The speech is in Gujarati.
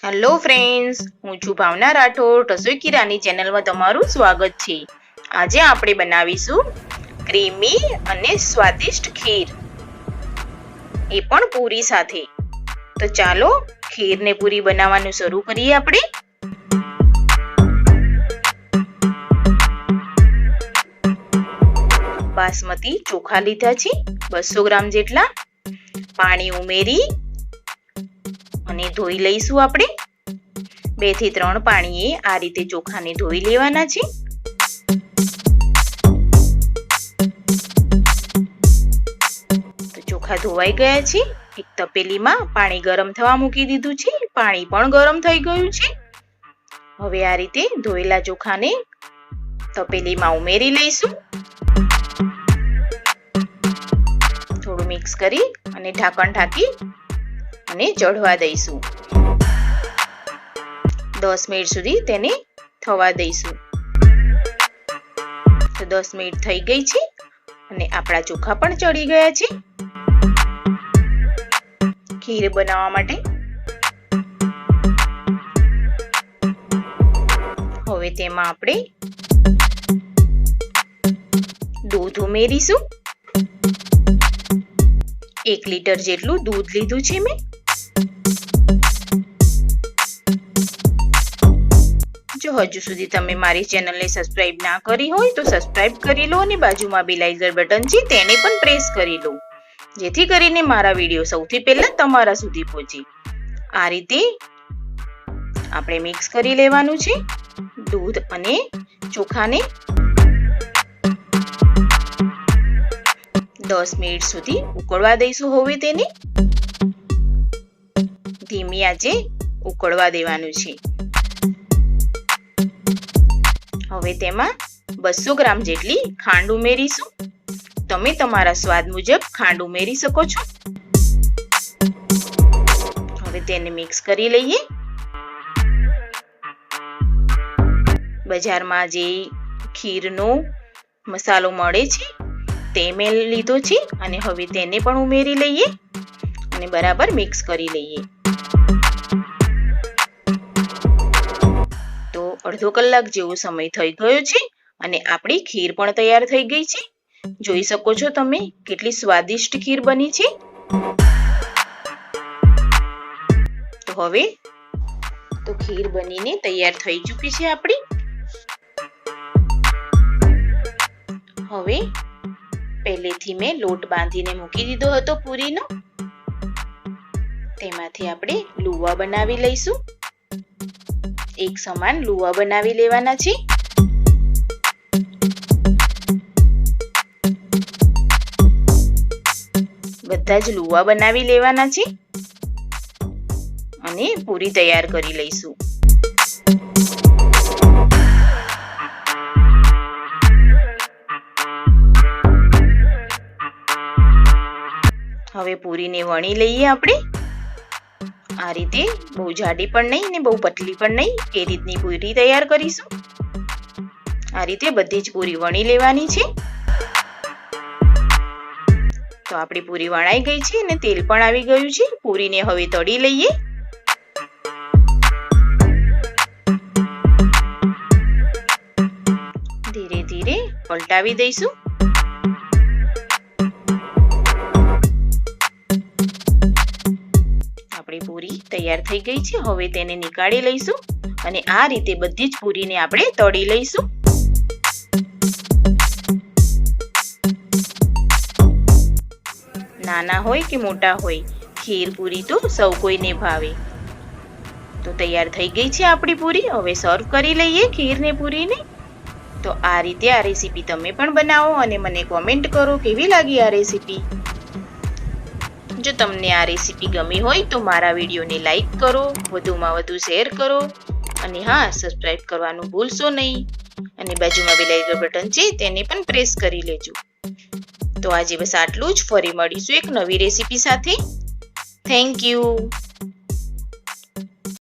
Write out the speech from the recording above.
હેલો ફ્રેન્ડ્સ, હું છું ભાવના રાઠોડ. રસોઈ કી રાની ચેનલમાં તમારું સ્વાગત છે. આજે આપણે બનાવીશું ક્રીમી અને સ્વાદિષ્ટ ખીર, એ પણ પૂરી સાથે. તો ચાલો ખીર ને પૂરી બનાવવાનું શરૂ કરીએ આપણે. બાસમતી ચોખા લીધા છે 200 ગ્રામ જેટલા. પાણી ઉમેરી અને ધોઈ લઈશું આપણે. 2 થી 3 પાણીએ આ રીતે ચોખાને ધોઈ લેવાના છે. તો ચોખા ધોવાઈ ગયા છે. એક તપેલીમાં પાણી ગરમ થવા મૂકી દીધું છે. પાણી પણ ગરમ થઈ ગયું છે. હવે આ રીતે ધોયેલા ચોખાને તપેલીમાં ઉમેરી લઈશું. થોડું મિક્સ કરી અને ઢાંકણ ઢાંકી અને ચઢવા દઈશું. 10 મિનિટ સુધી તેને થવા દઈશું. તો 10 મિનિટ થઈ ગઈ છે અને આપણા ચોખા પણ ચડી ગયા છે ખીર બનાવવા માટે. હવે તેમાં આપણે દૂધ ઉમેરીશું. 1 લીટર જેટલું દૂધ લીધું છે મેં. જો હજુ સુધી તમે મારી ચેનલને સબસ્ક્રાઇબ ના કરી હોય તો સબસ્ક્રાઇબ કરી લો અને બાજુમાં બેલ આઇકન બટન છે તેને પણ પ્રેસ કરી લો, જેથી કરીને મારા વિડીયો સૌથી પહેલા તમારા સુધી પહોંચે. આ રીતે આપણે મિક્સ કરી લેવાનું છે દૂધ અને ચોખાને. 10 મિનિટ સુધી ઉકળવા દઈશું. હવે તેને ધીમી આંચે ઉકળવા દેવાનું છે. હવે તેમાં 200 ગ્રામ જેટલી ખાંડ ઉમેરીશું. તમે તમારા સ્વાદ મુજબ ખાંડ ઉમેરી શકો છો. હવે તેને મિક્સ કરી લઈએ. બજારમાં જે ખીરનો મસાલો મળે છે તે મેં લીધો છે અને હવે તેને પણ ઉમેરી લઈએ અને બરાબર મિક્સ કરી લઈએ. તો અડધો કલાક જેવો સમય થઈ ગયો છે અને આપણી ખીર પણ તૈયાર થઈ ગઈ છે. જોઈ શકો છો તમે કેટલી સ્વાદિષ્ટ ખીર બની છે. તો હવે તો ખીર બનીને તૈયાર થઈ ચૂકી છે આપણી. હવે પહેલેથી મેં લોટ બાંધીને મૂકી દીધો હતો પૂરીનો. તેમાંથી આપણે લુવા બનાવી લઈશું. એક સમાન લુવા બનાવી લેવાના છે. બધા જ લુવા બનાવી લેવાના છે અને પૂરી તૈયાર કરી લઈશું. હવે પૂરીને વણી લઈએ આપણે. આ રીતે બહુ જાડી પણ નહીં ને બહુ પતલી પણ નહીં, એ રીતની પૂરી તૈયાર કરીશું. આ રીતે બધી જ પૂરી વણી લેવાની છે. તો આપણી પૂરી વણાઈ ગઈ છે અને તેલ પણ આવી ગયું છે. પૂરીને હવે તળી લઈએ. ધીરે ધીરે પલટાવી દઈશું. પૂરી તૈયાર થઈ ગઈ છે. હવે તેને નીકાળી લઈશું અને આ રીતે બધી જ પૂરીને આપણે તળી લઈશું. નાના હોય કે મોટા હોય, ખીર પૂરી તો સૌ કોઈને ભાવે. તો તૈયાર થઈ ગઈ છે આપણી પૂરી. હવે સર્વ કરી લઈએ ખીર ને પૂરીને. તો આ રીતે આ રેસીપી તમે પણ બનાવો અને મને કોમેન્ટ કરો કેવી લાગી આ રેસીપી. જો તમને આ રેસીપી ગમી હોય તો મારા વિડીયોને લાઈક કરો, વધુમાં વધુ શેર કરો અને હા, સબસ્ક્રાઇબ કરવાનું ભૂલશો નહીં. અને બાજુમાં બેલ આઇકન બટન છે તેને પણ પ્રેસ કરી લેજો. તો આજે બસ આટલું જ. ફરી મળીશું એક નવી રેસીપી સાથે. Thank you.